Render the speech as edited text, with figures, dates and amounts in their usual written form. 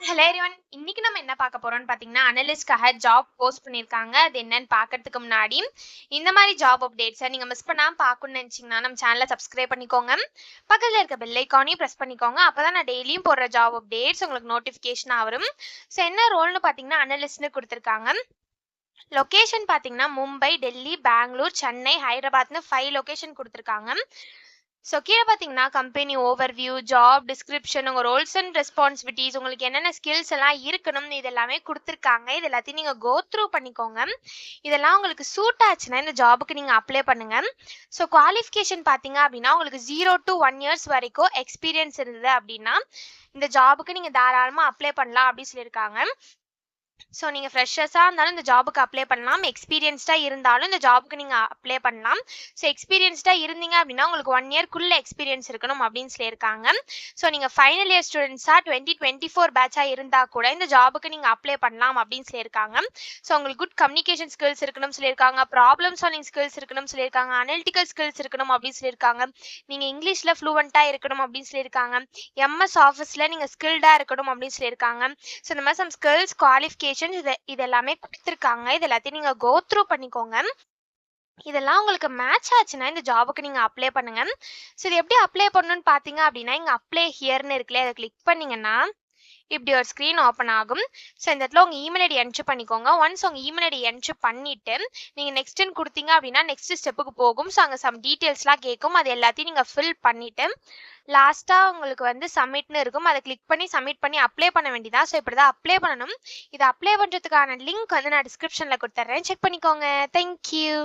Hello everyone. இன்னைக்கு நம்ம என்ன பார்க்க போறோம்னு பார்த்தீங்கன்னா, அனலிஸ்ட்காக ஜாப் போஸ்ட் பண்ணியிருக்காங்க. அது என்னன்னு பார்க்கறதுக்கு முன்னாடி, இந்த மாதிரி ஜாப் அப்டேட்ஸை நீங்க மிஸ் பண்ணாம பார்க்கணும்னு நினைச்சீங்கன்னா, நம்ம சேனலை சப்ஸ்கிரைப் பண்ணிக்கோங்க. பக்கத்துல இருக்க பெல் ஐக்கானையும் பிரஸ் பண்ணிக்கோங்க. அப்பதான் நான் டெய்லியும் போடுற ஜாப் அப்டேட்ஸ் உங்களுக்கு நோட்டிஃபிகேஷனா வரும். ஸோ என்ன ரோல்னு பார்த்தீங்கன்னா, அனலிஸ்ட்னு கொடுத்துருக்காங்க. லொகேஷன் பார்த்தீங்கன்னா மும்பை, டெல்லி, பெங்களூர், சென்னை, ஹைதராபாத்னு 5 லொகேஷன் கொடுத்துருக்காங்க. ஸோ கீழே பார்த்தீங்கன்னா கம்பெனி ஓவர்வியூ, ஜாப் டிஸ்கிரிப்ஷன், உங்கள் ரோல்ஸ் அண்ட் ரெஸ்பான்சிபிலிட்டிஸ், உங்களுக்கு என்னென்ன ஸ்கில்ஸ் எல்லாம் இருக்கணும்னு இது எல்லாமே கொடுத்துருக்காங்க. இது எல்லாத்தையும் நீங்கள் கோ த்ரூ பண்ணிக்கோங்க. இதெல்லாம் உங்களுக்கு சூட் ஆச்சுன்னா இந்த ஜாபுக்கு நீங்கள் அப்ளை பண்ணுங்க. ஸோ குவாலிஃபிகேஷன் பார்த்தீங்க அப்படின்னா உங்களுக்கு 0 to 1 years வரைக்கும் எக்ஸ்பீரியன்ஸ் இருந்தது அப்படின்னா இந்த ஜாபுக்கு நீங்கள் தாராளமாக அப்ளை பண்ணலாம் அப்படின்னு சொல்லியிருக்காங்க. ஸோ நீங்கள் ஃப்ரெஷர்ஸாக இருந்தாலும் இந்த ஜாபுக்கு அப்ளை பண்ணலாம். எக்ஸ்பீரியன்ஸ்டாக இருந்தாலும் இந்த ஜாபுக்கு நீங்கள் அப்ளை பண்ணலாம். ஸோ எக்ஸ்பீரியன்ஸ்டாக இருந்தீங்க அப்படின்னா உங்களுக்கு 1 yearக்குள்ளே எக்ஸ்பீரியன்ஸ் இருக்கணும் அப்படின்னு சொல்லியிருக்காங்க. ஸோ நீங்கள் ஃபைனல் இயர் ஸ்டூடெண்ட்ஸாக 2024 பேட்சாக இருந்தால் கூட இந்த ஜாபுக்கு நீங்கள் அப்ளை பண்ணலாம் அப்படின்னு சொல்லியிருக்காங்க. ஸோ உங்களுக்கு குட் கம்யூனிகேஷன் ஸ்கில்ஸ் இருக்கணும்னு சொல்லியிருக்காங்க. ப்ராப்ளம் சால்விங் ஸ்கில்ஸ் இருக்கணும்னு சொல்லியிருக்காங்க. அனலிட்டிக்கல் ஸ்கில்ஸ் இருக்கணும் அப்படின்னு சொல்லியிருக்காங்க. நீங்கள் இங்கிலீஷில் ஃப்ளூவெண்ட்டாக இருக்கணும் அப்படின்னு சொல்லியிருக்காங்க. எம்எஸ் ஆஃபீஸில் நீங்கள் ஸ்கில்டாக இருக்கணும் அப்படின்னு சொல்லியிருக்காங்க. ஸோ இந்த மாதிரி சம் ஸ்கில்ஸ், குவாலிஃபிகேஷன் இது எல்லாமே கொடுத்துருக்காங்க. இது எல்லாத்தையும் நீங்க கோ த்ரூ பண்ணிக்கோங்க. இதெல்லாம் உங்களுக்கு மேட்ச் ஆச்சுன்னா இந்த ஜாபுக்கு நீங்க அப்ளை பண்ணுங்க. ஸோ இது எப்படி அப்ளை பண்ணணும்னு பார்த்தீங்க அப்படின்னா இங்க அப்ளை ஹியர்னு இருக்குல்ல, அதை கிளிக் பண்ணீங்கன்னா இப்படி ஒரு ஸ்க்ரீன் ஓப்பன் ஆகும். ஸோ இந்த இடத்துல உங்கள் இமெயில் ஐடி என்ட்ரு பண்ணிக்கோங்க. ஒன்ஸ் உங்கள் இமெயில் ஐடி என்ட்ரு பண்ணிவிட்டு நீங்கள் நெக்ஸ்ட்டுன்னு கொடுத்தீங்க அப்படின்னா நெக்ஸ்ட் ஸ்டெப்புக்கு போகும். ஸோ அங்கே சம் டீட்டெயில்ஸ்லாம் கேட்கும். அது எல்லாத்தையும் நீங்கள் ஃபில் பண்ணிவிட்டு லாஸ்ட்டாக உங்களுக்கு வந்து சப்மிட்னு இருக்கும். அதை கிளிக் பண்ணி சப்மிட் பண்ணி அப்ளை பண்ண வேண்டியதா. ஸோ இப்படி தான் அப்ளை பண்ணணும். இதை அப்ளை பண்ணுறதுக்கான லிங்க் வந்து நான் டிஸ்கிரிப்ஷனில் கொடுத்துட்றேன். செக் பண்ணிக்கோங்க. தேங்க்யூ.